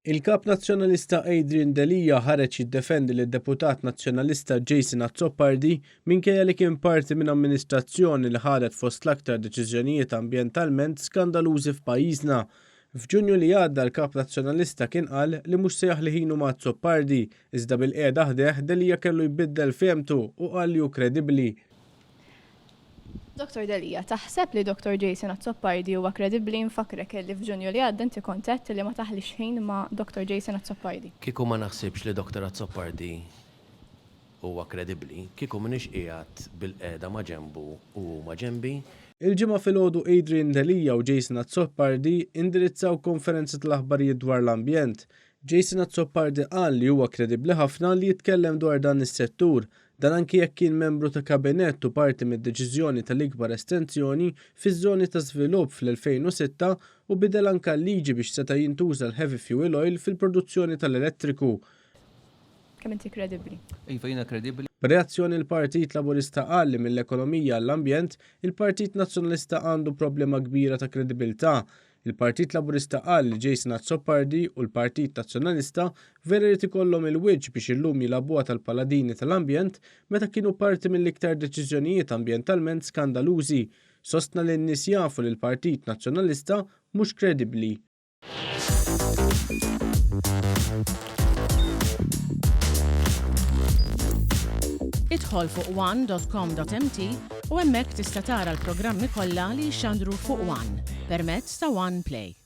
Il-kap nazzjonalista Adrian Delija ħareġ jiddefendi lid-deputat nazzjonalista Jason Azzopardi minkejja li kien parti minn amministrazzjoni li ħadet fost l-aktar deċiżjonijiet ambjentalment skandalużi f'pajjiżna. F'Ġunju li għadda l-kap nazzjonalista kien qal li mhux se jaħli ħinu ma' Azzopardi, iżda bil-qiegħda ħdeħ Delija kellu jbiddel fehmtu u qal li hu kredibbli. Dr. Delija, taħseb li Dr. Jason Azzopardi huwa kredibbli nfakrek li f'Ġunju li għadda inti kontett li ma taħlix ħin ma' Dr. Jason Azzopardi? Kieku ma naħsibx li Dr. Azzopardi huwa kredibbli, kieku minix qiegħed bil-qiegħda ma' ġembu u ma' ġembi. Il-ġimgħa filgħodu Adrian Delija u Jason Azzopardi indirizzaw konferenza tal-aħbarijiet dwar l-ambjent. Jason Azzopardi qal li huwa kredibbli ħafna li jitkellem dwar dan is-settur, dan anki jekk kien membru ta' kabinett u parti mid-deċiżjoni tal-ikbar estensjoni fiż-żoni ta' żvilupp fl-2006 u bidel anke liġi biex seta' jintuża l-heavy fuel oil fil-produzzjoni tal-elettriku. Kemm inti kredibbli? Iva jiena kredibbli. B'reazzjoni l-Partit Laburista qal li mill-ekonomija għall-ambjent, il-Partit Nazzjonalista għandu problema kbira ta' kredibilità. Il-Partit Laburista qal li Jason Azzopardi u l-Partit Nazzjonalista vera jrid ikollhom il-wiġġ biex illum jilagħbuha tal-paladini tal-ambjent meta kienu parti mill-iktar deċiżjonijiet ambjentalment skandalużi. Sostna li n-nies jafu li l-Partit Nazzjonalista mhux kredibbli. Idħol fuq one.com.mt u hemmhekk tista' tara l-programmi kollha li jxandru fuq One permezz ta' One Play.